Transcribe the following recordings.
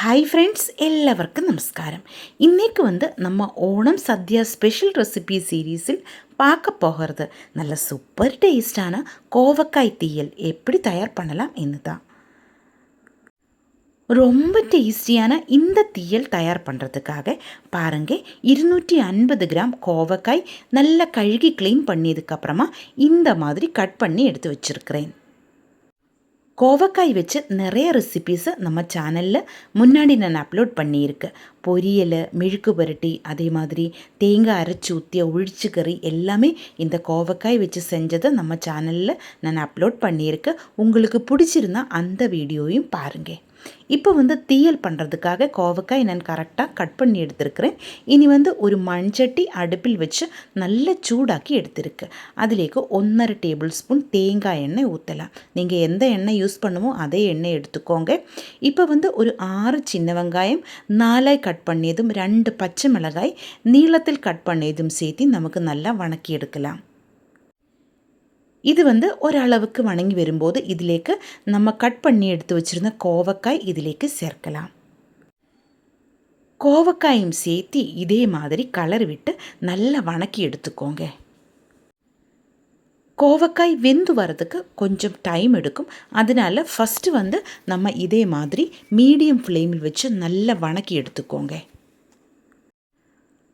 Hi friends, എല്ലാവർക്കും നമസ്കാരം. ഇന്നേക്ക് நம்ம ஓணம் சத்யா ஸ்பெஷல் ரெசிபி சீரீஸில் பார்க்க போகிறது நல்ல சூப்பர் டேஸ்டான கோவக்காய் தீயல் எப்படி தயார் பண்ணலாம் என்று தான். ரொம்ப டேஸ்டியான இந்த தீயல் தயார் பண்ணுறதுக்காக பாருங்க, 250 கிராம் கோவக்காய் நல்லா கழுகி க்ளீன் பண்ணியதுக்கப்புறமா இந்த மாதிரி கட் பண்ணி எடுத்து வச்சுருக்கிறேன். கோவக்காய் வச்சு நிறைய ரெசிபீஸை நம்ம சேனலில் முன்னாடி நான் அப்லோட் பண்ணியிருக்கேன். பொரியல், மெழுக்கு புரட்டி, அதே மாதிரி தேங்காய் அரைச்சி ஊற்றிய ஒழிச்சு கறி எல்லாமே இந்த கோவக்காய் வச்சு செஞ்சதை நம்ம சேனலில் நான் அப்லோட் பண்ணியிருக்கேன். உங்களுக்கு பிடிச்சிருந்தா அந்த வீடியோவையும் பாருங்கள். இப்போ தீயல் பண்ணுறதுக்காக கோவக்காய் நான் கரெக்டாக கட் பண்ணி எடுத்துருக்கிறேன். இனி ஒரு மண்சட்டி அடுப்பில் வச்சு நல்லா சூடாக்கி எடுத்துருக்கு. அதிலேக்கு 1.5 டேபிள் ஸ்பூன் தேங்காய் எண்ணெய் ஊற்றலாம். நீங்கள் எந்த எண்ணெய் யூஸ் பண்ணுமோ அதே எண்ணெய் எடுத்துக்கோங்க. இப்போ ஒரு 6 சின்ன வெங்காயம் 4 கட் பண்ணியதும் 2 பச்சை மிளகாய் நீளத்தில் கட் பண்ணியதும் சேர்த்து நமக்கு நல்லா வணக்கி எடுக்கலாம். இது ஓரளவுக்கு வணங்கி வரும்போது இதிலேக்கு நம்ம கட் பண்ணி எடுத்து வச்சுருந்த கோவக்காய் இதிலேக்கு சேர்க்கலாம். கோவக்காயும் சேர்த்து இதே மாதிரி கலர் விட்டு நல்லா வணக்கி எடுத்துக்கோங்க. கோவக்காய் வெந்து வரதுக்கு கொஞ்சம் டைம் எடுக்கும். அதனால் ஃபஸ்ட்டு நம்ம இதே மாதிரி மீடியம் ஃப்ளேமில் வச்சு நல்லா வணக்கி எடுத்துக்கோங்க.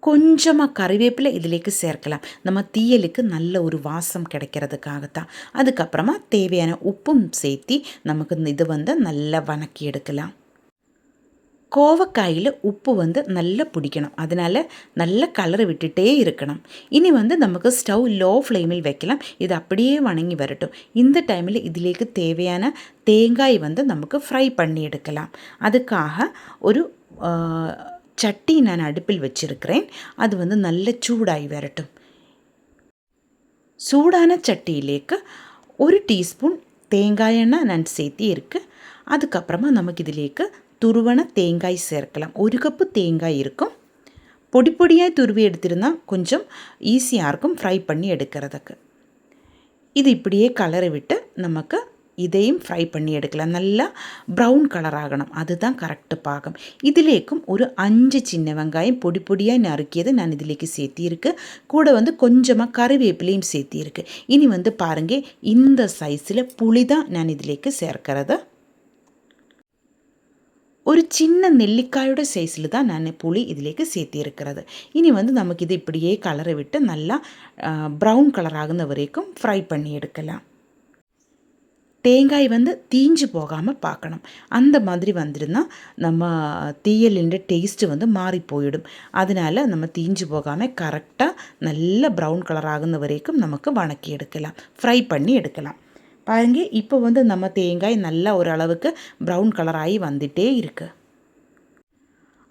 கொஞ்சமாக கறிவேப்பிலை இதிலேக்கு சேர்க்கலாம். நம்ம தீயலுக்கு நல்ல ஒரு வாசம் கிடைக்கிறதுக்காகத்தான். அதுக்கப்புறமா தேவையான உப்பும் சேர்த்தி நமக்கு இது நல்லா வணக்கி எடுக்கலாம். கோவக்காயில் உப்பு நல்லா பிடிக்கணும். அதனால் நல்ல கலரை விட்டுட்டே இருக்கணும். இனி நமக்கு ஸ்டவ் லோ ஃப்ளேமில் வைக்கலாம். இது அப்படியே வணங்கி வரட்டும். இந்த டைமில் இதிலேக்கு தேவையான தேங்காய் நமக்கு ஃப்ரை பண்ணி எடுக்கலாம். அதுக்காக ஒரு சட்டி நான் அடுப்பில் வச்சுருக்கிறேன். அது நல்ல சூடாகி வரட்டும். சூடான சட்டியிலேக்கு 1 டீஸ்பூன் தேங்காய் எண்ணெய் நான் சேர்த்தி இருக்குது. அதுக்கப்புறமா நமக்கு இதிலேக்கு துருவன தேங்காய் சேர்க்கலாம். 1 கப்பு தேங்காய் இருக்கும். பொடி பொடியாக துருவி எடுத்திருந்தால் கொஞ்சம் ஈஸியாக இருக்கும் ஃப்ரை பண்ணி எடுக்கிறதுக்கு. இது இப்படியே கலரை விட்டு நமக்கு இதையும் ஃப்ரை பண்ணி எடுக்கலாம். நல்லா ப்ரௌன் கலர் ஆகணும். அதுதான் கரெக்டு பாகம். இதிலேக்கும் ஒரு 5 சின்ன வெங்காயம் பொடி பொடியாக நறுக்கியது நான் இதிலேக்கு சேர்த்திருக்கு. கூட கொஞ்சமாக கறிவேப்பிலையும் சேர்த்திருக்கு. இனி பாருங்கள், இந்த சைஸில் புளி தான் நான் இதிலேக்கு சேர்க்கிறது. ஒரு சின்ன நெல்லிக்காயோட சைஸில் தான் நான் புளி இதிலேக்கு சேர்த்திருக்கிறது. இனி நமக்கு இது இப்படியே கலரை விட்டு நல்லா ப்ரௌன் கலர் ஆகுன வரைக்கும் ஃப்ரை பண்ணி எடுக்கலாம். தேங்காய் தீஞ்சு போகாமல் பார்க்கணும். அந்த மாதிரி வந்துருந்தால் நம்ம தீயலின் டேஸ்ட்டு மாறி போயிடும். அதனால் நம்ம தீஞ்சு போகாமல் கரெக்டாக நல்ல ப்ரௌன் கலர் ஆகுன வரைக்கும் நமக்கு வணக்கி எடுக்கலாம், ஃப்ரை பண்ணி எடுக்கலாம். பாருங்க, இப்போ நம்ம தேங்காய் நல்லா ஓரளவுக்கு ப்ரௌன் கலர் ஆகி வந்துட்டே இருக்குது.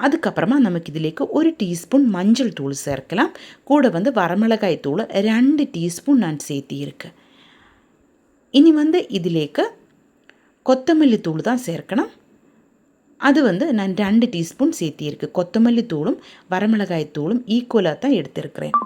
அதுக்கப்புறமா நமக்கு இதிலேக்கு 1 டீஸ்பூன் மஞ்சள் தூள் சேர்க்கலாம். கூட வரமிளகாய் தூள் 2 டீஸ்பூன் நான் சேர்த்தி இருக்கு. இனி இதிலேக்கு கொத்தமல்லி தூள் தான் சேர்க்கணும். அது நான் 2 டீஸ்பூன் சேர்த்திருக்கு. கொத்தமல்லி தூளும் வரமிளகாய் தூளும் ஈக்குவலாக தான் எடுத்திருக்கிறேன்.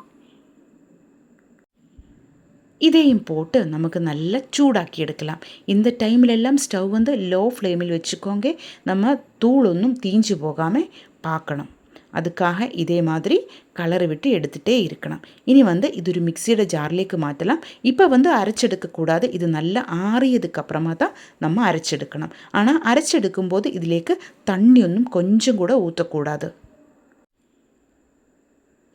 இதையும் போட்டு நமக்கு நல்லா சூடாக்கி எடுக்கலாம். இந்த டைமில் எல்லாம் ஸ்டவ் லோ ஃப்ளேமில் வச்சுக்கோங்க. நம்ம தூள் ஒன்றும் தீஞ்சு போகாமல் பார்க்கணும். அதுக்காக இதே மாதிரி கலரை விட்டு எடுத்துகிட்டே இருக்கணும். இனி இது ஒரு மிக்சியோட ஜார்லேக்கு மாற்றலாம். இப்போ அரைச்செடுக்கக்கூடாது. இது நல்லா ஆறியதுக்கப்புறமா தான் நம்ம அரைச்செடுக்கணும். ஆனால் அரைச்செடுக்கும்போது இதிலேக்கு தண்ணி ஒன்றும் கொஞ்சம் கூட ஊற்றக்கூடாது.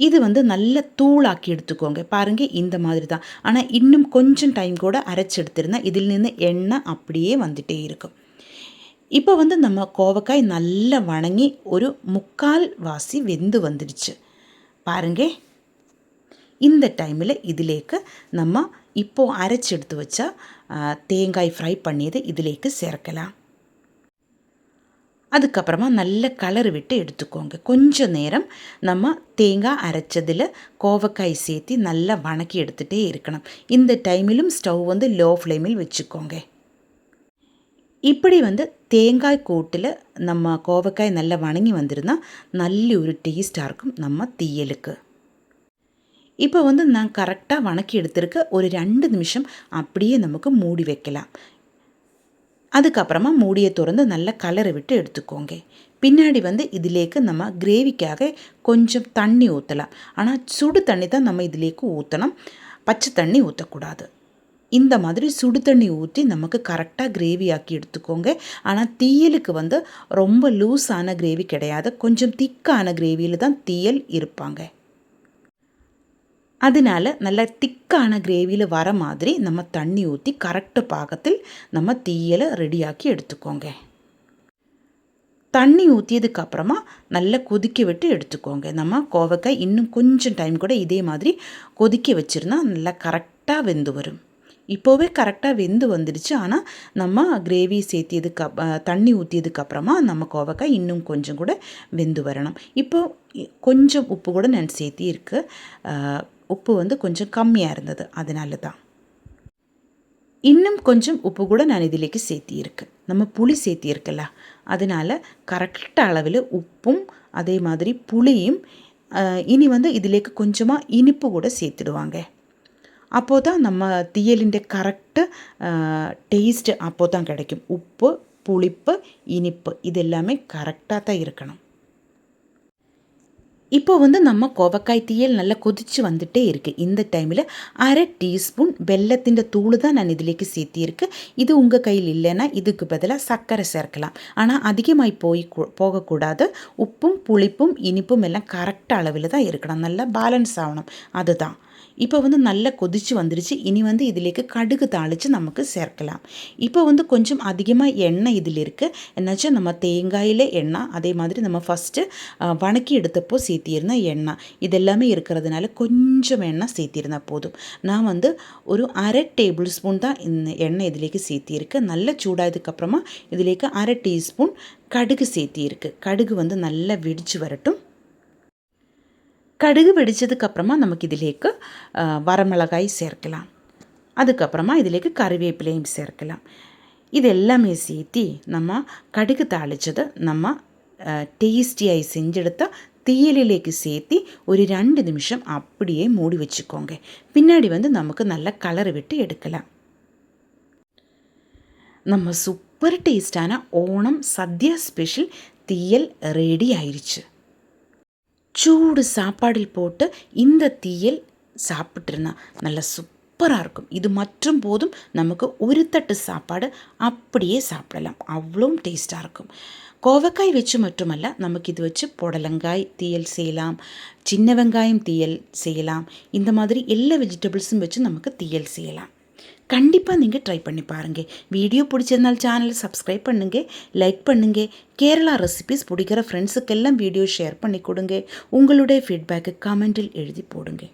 இது நல்ல தூளாக்கி எடுத்துக்கோங்க. பாருங்கள், இந்த மாதிரி தான். ஆனால் இன்னும் கொஞ்சம் டைம் கூட அரைச்செடுத்திருந்தால் இதில் நின்று எண்ணெய் அப்படியே வந்துகிட்டே இருக்கும். இப்போ நம்ம கோவக்காய் நல்லா வணங்கி ஒரு 3/4 வாசி வெந்து வந்துடுச்சு. பாருங்க, இந்த டைமில் இதிலேக்கு நம்ம இப்போது அரைச்சி எடுத்து வச்சா தேங்காய் ஃப்ரை பண்ணியது இதிலேக்கு சேர்க்கலாம். அதுக்கப்புறமா நல்ல கலர் விட்டு எடுத்துக்கோங்க. கொஞ்சம் நேரம் நம்ம தேங்காய் அரைச்சதில் கோவக்காய் சேர்த்து நல்லா வணக்கி எடுத்துகிட்டே இருக்கணும். இந்த டைமிலும் ஸ்டவ் லோ ஃப்ளேமில் வச்சுக்கோங்க. இப்படி தேங்காய் கூட்டில் நம்ம கோவக்காய் நல்லா வணங்கி வந்திருந்தால் நல்ல ஒரு டேஸ்ட்டாக இருக்கும் நம்ம தீயலுக்கு. இப்போ நான் கரெக்டாக வணக்கி எடுத்துருக்க ஒரு 2 நிமிஷம் அப்படியே நமக்கு மூடி வைக்கலாம். அதுக்கப்புறமா மூடியை திறந்து நல்லா கலரை விட்டு எடுத்துக்கோங்க. பின்னாடி இதிலேக்கு நம்ம கிரேவிக்காக கொஞ்சம் தண்ணி ஊற்றலாம். ஆனால் சுடு தண்ணி தான் நம்ம இதிலேக்கு ஊற்றணும், பச்சை தண்ணி ஊற்றக்கூடாது. இந்த மாதிரி சுடு தண்ணி ஊற்றி நமக்கு கரெக்டாக கிரேவி ஆக்கி எடுத்துக்கோங்க. ஆனால் தீயலுக்கு ரொம்ப லூஸான கிரேவி கிடையாது, கொஞ்சம் திக்கான கிரேவியில் தான் தீயல் இருப்பாங்க. அதனால நல்ல திக்கான கிரேவியில் வர மாதிரி நம்ம தண்ணி ஊற்றி கரெக்டு பாகத்தில் நம்ம தீயலை ரெடியாக்கி எடுத்துக்கோங்க. தண்ணி ஊற்றியதுக்கப்புறமா நல்லா கொதிக்க விட்டு எடுத்துக்கோங்க. நம்ம கோவக்காய் இன்னும் கொஞ்சம் டைம் கூட இதே மாதிரி கொதிக்க வச்சுருந்தா நல்லா கரெக்டாக வெந்து வரும். இப்போவே கரெக்டாக வெந்து வந்துடுச்சு. ஆனால் நம்ம கிரேவி தண்ணி ஊற்றியதுக்கப்புறமா நம்ம கோவக்காய் இன்னும் கொஞ்சம் கூட வெந்து வரணும். இப்போது கொஞ்சம் உப்பு கூட நான் சேர்த்திருக்கு. உப்பு கொஞ்சம் கம்மியாக இருந்தது, அதனால தான். இன்னும் கொஞ்சம் உப்பு கூட நான் இதிலேக்கு சேர்த்தியிருக்கு. நம்ம புளி சேர்த்தியிருக்கல, அதனால் கரெக்டாக அளவில் உப்பும் அதே மாதிரி புளியும். இனி இதிலேக்கு கொஞ்சமாக இனிப்பு கூட சேர்த்துடுவாங்க. அப்போ தான் நம்ம தீயலிൻ്റെ கரெக்டு டேஸ்ட்டு அப்போ தான் கிடைக்கும். உப்பு, புளிப்பு, இனிப்பு இதெல்லாமே கரெக்டாக தான் இருக்கணும். இப்போ நம்ம கோவக்காய் தீயல் நல்லா கொதித்து வந்துட்டே இருக்குது. இந்த டைமில் 1/2 டீஸ்பூன் வெல்லத்தின் தூள் தான் நான் இதிலேக்கு சேர்த்திருக்கு. இது உங்கள் கையில் இல்லைன்னா இதுக்கு பதிலாக சர்க்கரை சேர்க்கலாம். ஆனால் அதிகமாகி போகக்கூடாது. உப்பும் புளிப்பும் இனிப்பும் எல்லாம் கரெக்டாக அளவில் தான் இருக்கணும், நல்லா பேலன்ஸ் ஆகணும். அதுதான். இப்போ நல்லா கொதித்து வந்துடுச்சு. இனி இதிலேக்கு கடுகு தாளித்து நமக்கு சேர்க்கலாம். இப்போ கொஞ்சம் அதிகமாக எண்ணெய் இதில் இருக்குது. என்னாச்சும் நம்ம தேங்காயில் எண்ணெய், அதே மாதிரி நம்ம ஃபஸ்ட்டு வணக்கி எடுத்தப்போ சேர்த்திருந்த எண்ணெய், இதெல்லாமே இருக்கிறதுனால கொஞ்சம் எண்ணெய் சேர்த்திருந்தா போதும். நான் ஒரு 1/2 டேபிள் ஸ்பூன் தான் இந்த எண்ணெய் இதிலேக்கு சேர்த்திருக்கு. நல்லா சூடாயதுக்கப்புறமா இதிலேக்கு 1/2 டீஸ்பூன் கடுகு சேர்த்திருக்கு. கடுகு நல்லா வெடித்து வரட்டும். கடுகு வெடித்ததுக்கப்புறமா நமக்கு இதிலேக்கு வரமிளகாய் சேர்க்கலாம். அதுக்கப்புறமா இதிலேக்கு கறிவேப்பிலையும் சேர்க்கலாம். இது எல்லாமே சேர்த்தி நம்ம கடுகு தாளித்ததை நம்ம டேஸ்டியாகி செஞ்செடுத்த தீயலிலேக்கு சேர்த்தி ஒரு 2 நிமிஷம் அப்படியே மூடி வச்சுக்கோங்க. பின்னாடி நமக்கு நல்ல கலரை விட்டு எடுக்கலாம். நம்ம சூப்பர் டேஸ்டான ஓணம் சத்யா ஸ்பெஷல் தீயல் ரெடி ஆயிடுச்சு. சூடு சாப்பாடில் போட்டு இந்த தீயல் சாப்பிட்ருந்தா நல்லா சூப்பராக இருக்கும். இது மற்றும் போதும் நமக்கு ஒரு தட்டு சாப்பாடு அப்படியே சாப்பிடலாம், அவ்வளோ டேஸ்ட்டாக இருக்கும். கோவக்காய் வச்சு மட்டுமல்ல, நமக்கு இது வச்சு புடலங்காய் தீயல் செய்யலாம், சின்ன வெங்காயம் தீயல் செய்யலாம். இந்த மாதிரி எல்லா வெஜிடபிள்ஸும் வச்சு நமக்கு தீயல் செய்யலாம். கண்டிப்பாக நீங்கள் ட்ரை பண்ணி பாருங்கள். வீடியோ பிடிச்சிருந்தால் சேனலை சப்ஸ்கிரைப் பண்ணுங்கள், லைக் பண்ணுங்கள். கேரளா ரெசிபிஸ் பிடிக்கிற ஃப்ரெண்ட்ஸுக்கெல்லாம் வீடியோ ஷேர் பண்ணி கொடுங்க. உங்களுடைய ஃபீட்பேக்கு கமெண்டில் எழுதி போடுங்க.